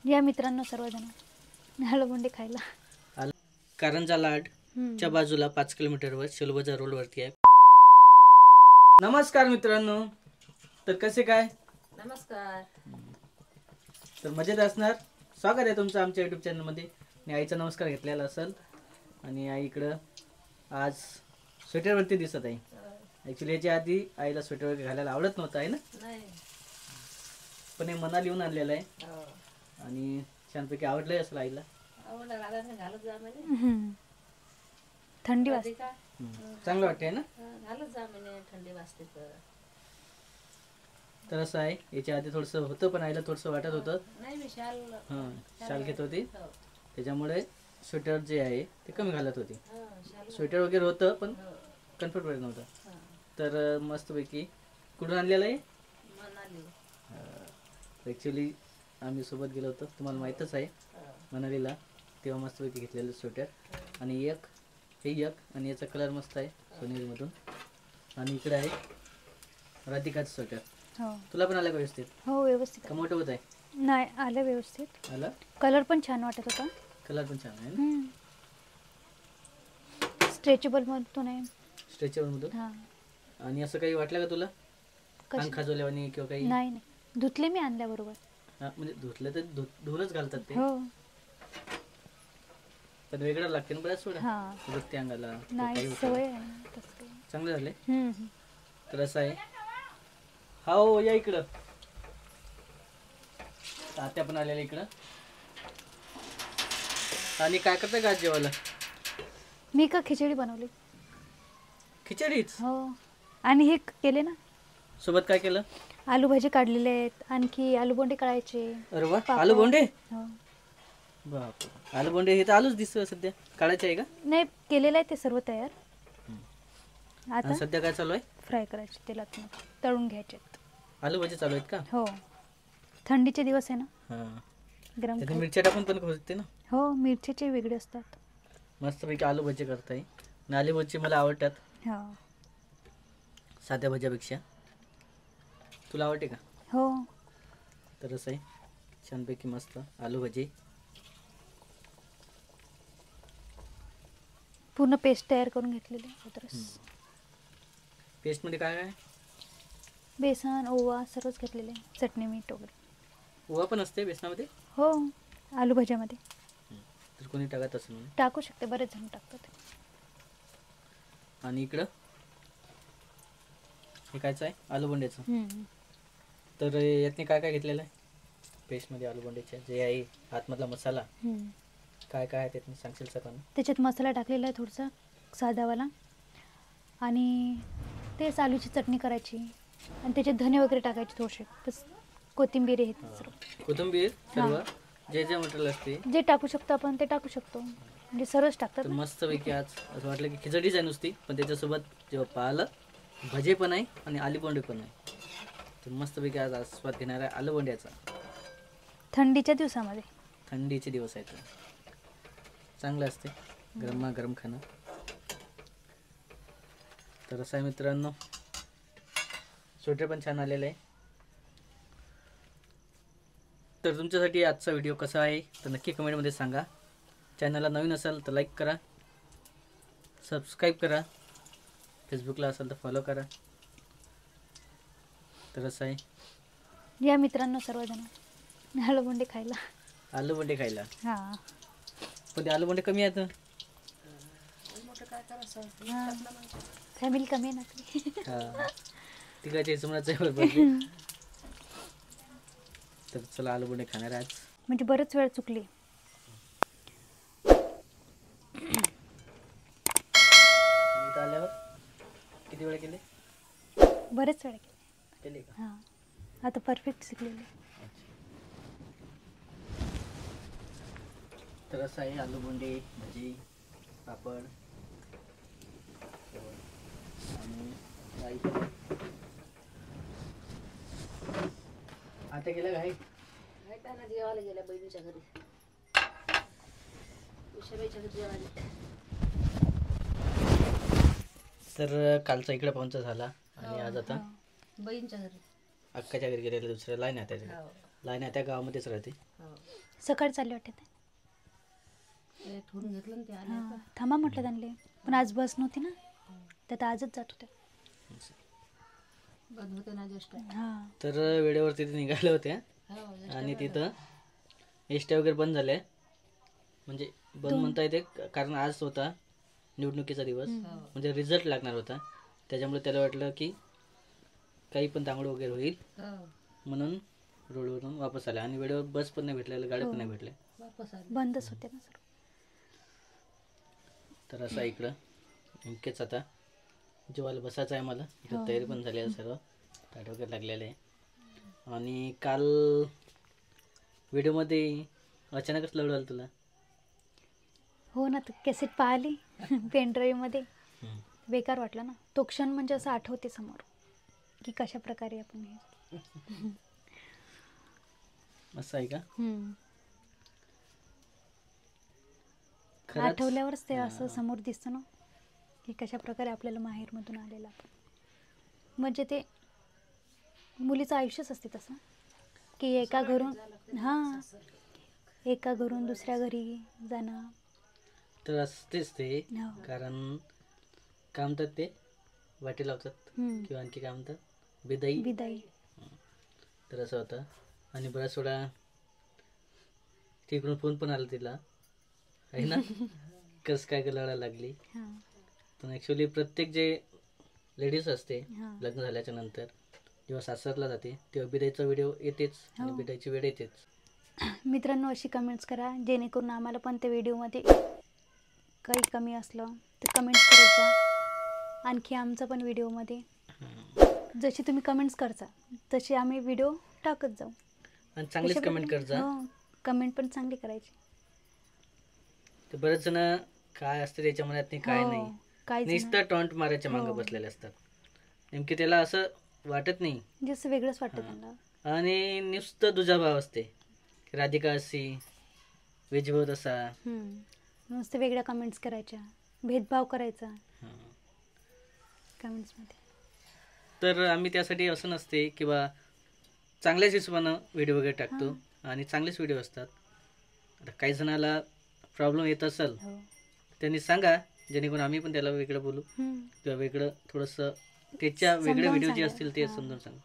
या मित्रांनो सर्वजण आलूबोंडे खायला. कारंजा लाड च्या बाजूला 5 किलोमीटरवर शेलबजार रोडवरती आहे. नमस्कार मित्रांनो, तर कसे काय? नमस्कार. तर मजेत असणार. स्वागत आहे तुमचं आमच्या युट्यूब चॅनलमध्ये. मी आईचा नमस्कार घेतलेला असेल आणि आई इकडं आज स्वेटरवरती दिसत आहे. ॲक्च्युली याच्या आधी आईला स्वेटर वगैरे घालायला आवडत नव्हतं आहे ना, पण हे मनाला येऊन आणलेलं आहे आणि छानपैकी आवडलंय असेल आईला. थंडी वाजते, चांगलं वाटतंय ना. थंडी वाजते तर असं आहे, याच्या आधी थोडंसं होतं पण आईला थोडंसं वाटत होतं. नाही, मी शाल घेत होती त्याच्यामुळे स्वेटर जे आहे ते कमी घालत होती. स्वेटर वगैरे होतं पण कम्फर्ट वगैरे नव्हतं. तर मस्तपैकी कुठून आणलेलं आहे? ॲक्च्युली आम्ही सोबत गेलो होतो, तुम्हाला माहीतच आहे, मनालीला. तेव्हा मस्तपैकी घेतलेलं स्वेटर. आणि हे एक आणि याचा कलर मस्त आहे सोनेरीमधून. आणि इकडे आहे राधिकाचं स्वेटर. तुला पण आलं का व्यवस्थित? हो व्यवस्थित. का मोठं होत आहे? नाही आलं व्यवस्थित. आलं. कलर पण छान वाटत होता. कलर पण छान आहे ना. स्ट्रेचेबल मधून आहे. स्ट्रेचेबल मधून. आणि असं काही वाटलं का तुला अंग खाजवल्यावानी किंवा काही? नाही नाही, धुतले मी आणल्याबरोबर. म्हणजे धुतलं तर धुवूनच घालतात ते. हो पण वेगळं लागते ना बऱ्याच सोडा धुतते अंगाला. नाही सवय आहे. चांगलं झालंय. तर असं आहे. हो या इकडं. तात्या पण आलेल्या इकडं. आणि काय करताय का जेवायला? मी का खिचडी बनवली. खिचडीच? हो. आणि हे केले ना सोबत. काय केलं? आलू भाजी काढलेले आहेत, आणखी आलूबोंडे काढायचे. अरे वा, आलूबोंडे. हो. बाप, आलूबोंडे हे तर आलूच दिसतोय सध्या. काढायचे आहे का? नाही, केलेलं आहे ते सर्व तयार. आता सध्या काय चालू आहे? फ्राय करायचे, तेलात तळून घ्यायचे. आलू भाजी चालू आहेत का? हो, थंडीचे दिवस आहे ना. गरम त्यात मिरच्या टाकून पण होते ना. हो, मिरचीचे वेगळे असतात. मस्तपैकी आलू भजी करताय. आलू भजी मला आवडतात. हो. साध्या भज्यापेक्षा. तुला आवडते का? हो. तर असं आहे, छानपैकी मस्त आलू भजी. पूर्ण पेस्ट तयार करून घेतलेली आहे. पेस्ट मध्ये काय काय? बेसन, ओवा सर्वच घेतलेले. चटणी, मीठ वगैरे. ओवा पण असते बेसनामध्ये? हो, आलू भाज्यामध्ये. तर कोणी टाकत असेल म्हणून टाकू शकते, बरेच जण टाकतात. आणि इकडं हे कायचं आहे? आलूबोंड्याचं. तर यातनी काय काय घेतलेलं आहे पेस्टमध्ये आलूबोंड्याच्या? जे आहे आतमधला मसाला काय काय आहे त्यातून सांगशील सगळं? त्याच्यात मसाला टाकलेला आहे थोडासा साधावाला. आणि तेच आलूची चटणी करायची आणि त्याच्यात धने वगैरे टाकायचे थोडेसे. बस कोथिंबीर आहे सर्व. कोथिंबीर सर्व जे जे मटेरियल असते जे टाकू शकतो आपण ते टाकू शकतो. म्हणजे सर्वच टाकतात. मस्तपैकी आज असं वाटलं की खिचडीच आहे नुसती, पण त्याच्यासोबत जेव्हा पाहिलं भजे पण आहे आणि आलूबोंडे पण आहे. तर मस्तपैकी आज आस्वाद घेणार आहे आलूबोंड्याचा. थंडीच्या दिवसामध्ये. थंडीचे दिवस आहेत, चांगलं असते गरमागरम खाणं. तर असं आहे मित्रांनो, स्वेटर पण छान आलेलं आहे. तर तुमच्यासाठी आजचा व्हिडिओ कसा आहे तर नक्की कमेंटमध्ये सांगा. चॅनलला नवीन असाल तर लाईक करा, सबस्क्राईब करा, फेसबुकला असाल तर फॉलो करा. तर असं आहे, या मित्रांनो सर्वजण आलूबोंडे खायला. आलूबोंडे खायला. हां, पण ते आलूबोंडे कमी आहेत. फॅमिली कमी आहे ना. तिकडच्या हिशोबाचं बरोबर. तर चला आलूबोंडे खाणार आज. म्हणजे बरेच वेळ चुकली. इथं आल्यावर किती वेळ केले? बरेच वेळ केले का? हां, आता परफेक्ट शिकलेले. तर असं आहे, आलूबोंडे, भजी, पापड आणि आता गेलं काय? जेवायला गेल्या बहिणीच्या घरी. उषाबाईच्या घरी जेवायला. तर कालचा इकडे पाहुणचा झाला आणि आज आता बहिणीच्या घरी. अक्काच्या घरी गेलेलं दुसऱ्या लाईन आहे त्याच्या. लाईन आहे त्या गावामध्येच राहते. हो सकाळी चालले वाटते ते. ते ठेवून घेतलं ना ते आले हां थांबा म्हटलं त्यांना, पण आज बस नव्हती ना, तर आता आजच जात होत्या. बंद होते ना जस्ट. हां तर वेळेवर तिथे निघाले होते हो आणि तिथं एसट्या वगैरे बंद झाल्या. म्हणजे बंद म्हणता येते कारण आज होता निवडणुकीचा दिवस, म्हणजे रिझल्ट लागणार होता. त्याच्यामुळे त्याला वाटलं की काही पण दांगड वगैरे होईल, हो म्हणून रोडवरून वापस आले. आणि वेळेवर बस पण नाही भेटल्या, गाड्या पण नाही भेटल्या. वापस आले. बंदच होते ना सर्व. तर असं इकडं नेमकेच आता जेवायला बसायचं आहे मला. इथं तयारी पण झाली आहे, सर्व ताट वगैरे लागलेलं आहे. आणि काल व्हिडिओमध्ये अचानकच लढ आलं तुला. हो ना, तर कॅसेट पाहिली पेनड्राईव्हमध्ये, बेकार वाटलं ना तो क्षण. म्हणजे असं आठवते समोर की कशा प्रकारे आपण हे असं आहे का? खरंच? आठवल्यावरच ते असं समोर दिसतं ना की कशा प्रकारे आपल्याला माहेरमधून आलेलं आपण. म्हणजे ते मुलीचं आयुष्यच असते तसं की एका घरून एका घरून दुसऱ्या घरी जाणं. तर असतेच ते, हो. कारण काय म्हणतात ते वाटी लावतात किंवा आणखी काय म्हणतात बिदाई. विदाई. तर असं होतं. आणि बऱ्याच वेळा तिकडून फोन पण आला तिला आहे ना, कस काय लढायला लागली. हां पण ॲक्च्युली प्रत्येक जे लेडीज असते हां लग्न झाल्याच्या नंतर जेव्हा सासरला जाते तेव्हा बिदाईचा व्हिडिओ येतेच आणि बिदाईची वेळ येतेच. मित्रांनो, अशी कमेंट्स करा जेणेकरून आम्हाला पण त्या व्हिडिओमध्ये काही कमी असलं तर कमेंट्स करत जा. आणखी आमचं पण व्हिडिओमध्ये जशी तुम्ही कमेंट्स करता तशी आम्ही व्हिडिओ टाकत जाऊ. आणि चांगलीच कमेंट कर जा. हो, कमेंट पण चांगली करायची. ते बरेच जण काय असते त्याच्या मनात नाही काय नाही, काय नुसतं टॉन्ट मारायच्या मागं बसलेले असतात. नेमकी त्याला असं वाटत नाही, जसं वेगळंच वाटतं त्यांना. आणि नुसतं दुजाभाव असते. राधिका अशी, विजभाऊ तसा. नुसतं वेगळ्या कमेंट्स करायच्या, भेदभाव करायचा कमेंट्समध्ये. तर आम्ही त्यासाठी असं नसते किंवा चांगल्याच हिशोबानं व्हिडिओ वगैरे टाकतो आणि चांगलेच व्हिडिओ असतात. आता काही जणाला प्रॉब्लेम येत असेल त्यांनी सांगा, जेणेकरून आम्ही पण त्याला वेगळं बोलू किंवा वेगळं थोडंसं त्याच्या वेगळे व्हिडिओ जे असतील ते समजून सांगू.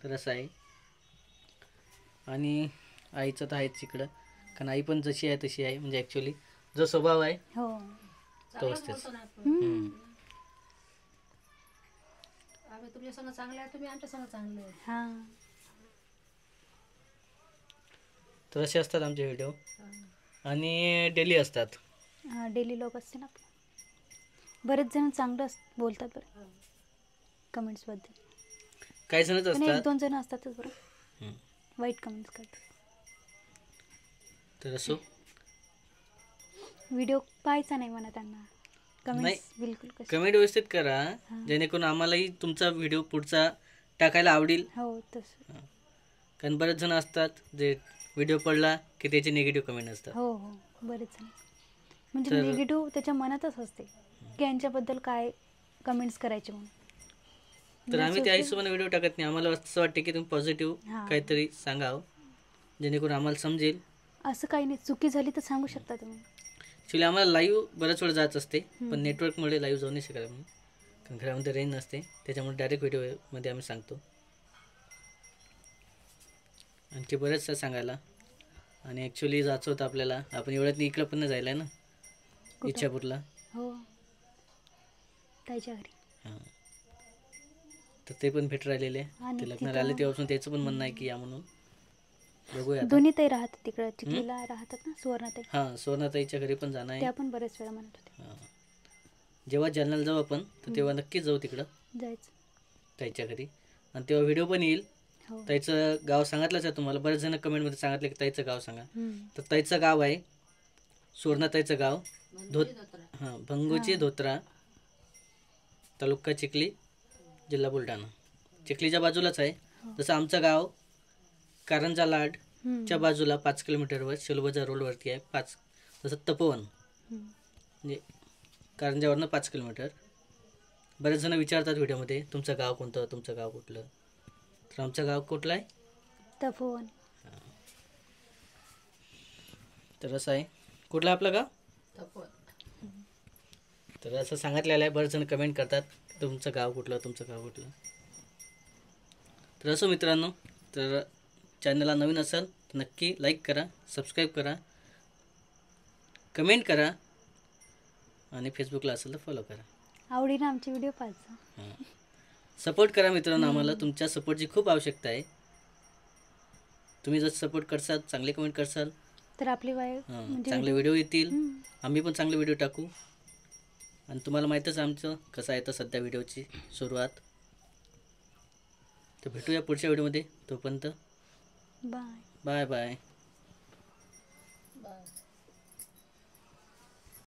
तर असं आहे. आणि आईचं तर आहेच इकडं, कारण आई पण जशी आहे तशी आहे. म्हणजे ॲक्च्युली जो स्वभाव आहे तो असतेच. आम्ही तुमच्या संग चांगले आहे, तुम्ही आमच्या संग चांगले आहे. हां तर असे असतात आमचे व्हिडिओ आणि डेली असतात. डेली लोक असते ना आपलं. बरेच जण चांगलं बोलतात बरं कमेंट्सबद्दल. काही जणच पण एक असतात. दोन जण असतातच बरं वाईट कमेंट्स करतात. तर असो, व्हिडिओ पाहायचा नाही म्हणा त्यांना. नाही, कमेंट्स बिलकुल कमेंट व्यवस्थित करा जेणेकरून आम्हालाही तुमचा व्हिडिओ पुढचा टाकायला आवडेल. हो तसं. कारण बरेच जण असतात जे व्हिडिओ पडला की त्याचे निगेटिव्ह कमेंट असतात. हो हो बरेच जण. म्हणजे निगेटिव्ह त्याच्या मनातच असते की यांच्याबद्दल काय कमेंट्स करायचे म्हणून. तर आम्ही त्या हिशोबाने व्हिडिओ टाकत नाही. आम्हाला असं वाटते की तुम्ही पॉझिटिव्ह काहीतरी सांगावं जेणेकरून आम्हाला समजेल. असं काही नाही, चुकी झाली तर सांगू शकता तुम्ही. ॲक्च्युली आम्हाला लाईव्ह बऱ्याच वेळ जात असते, पण नेटवर्कमुळे लाईव्ह जाऊ नाही शकत आम्ही, कारण घरामध्ये रेंज नसते. त्याच्यामुळे डायरेक्ट व्हिडिओमध्ये आम्ही सांगतो. आणखी बरेचसं सांगायला. आणि ॲक्च्युली जायचं होतं आपल्याला, आपण एवढ्यात इकडं पण नाही जायला आहे ना, इच्छापूरला. हो ताईच्या घरी. हां, तर ते पण भेट राहिलेले आहे. ते लग्नाला आले तेव्हापासून त्याचं पण म्हणणं आहे की या म्हणून. बघूया. दोन्ही ताई राहतात तिकडं चिखलीला राहतात ना, सुवर्णाताई. हां, सुवर्णाताईच्या घरी पण जाणं आहे. त्या पण बरेच वेळा म्हणत होते. हां, जेव्हा जालन्याला जाऊ आपण तर तेव्हा नक्कीच जाऊ तिकडं जायचं ताईच्या घरी. आणि तेव्हा व्हिडिओ पण येईल. ताईचं गाव सांगितलंच आहे तुम्हाला. बरेच जण कमेंटमध्ये सांगितलं की ताईचं गाव सांगा. तर ताईचं गाव आहे सुवर्णाताईचं गाव भंगोची धोत्रा, तालुका चिखली, जिल्हा बुलढाणा. चिखलीच्या बाजूलाच आहे. जसं आमचं गाव कारंजा लाडच्या बाजूला 5 किलोमीटरवर शेलबजार रोडवरती आहे. 5 जसं तपोवन म्हणजे कारंजावरनं 5 किलोमीटर. बरेच जण विचारतात व्हिडिओमध्ये तुमचं गाव कोणतं, तुमचं गाव कुठलं. तर आमचं गाव कुठलं आहे? तपोवन. तर असं आहे. कुठला आपलं गाव? तर असं सांगितलेलं आहे. बरेच जण कमेंट करतात तुमचं गाव कुठलं, तुमचं गाव कुठलं. तर असं मित्रांनो, तर चॅनलला नवीन असाल तर नक्की लाईक करा, सबस्क्राईब करा, कमेंट करा आणि फेसबुकला असेल तर फॉलो करा. आवडीनं आमचे व्हिडिओ पाहायचा. सपोर्ट करा मित्रांनो. आम्हाला तुमच्या सपोर्टची खूप आवश्यकता आहे. तुम्ही जर सपोर्ट करसाल, चांगले कमेंट करसाल, तर आपली वाय म्हणजे चांगले व्हिडिओ येतील. हम्म. आम्ही पण चांगले व्हिडिओ टाकू. आणि तुम्हाला माहीतच आमचं कसं आहे तर सध्या व्हिडिओची सुरुवात. तर भेटूया पुढच्या व्हिडिओमध्ये. तोपर्यंत बाय. Bye bye. बरं.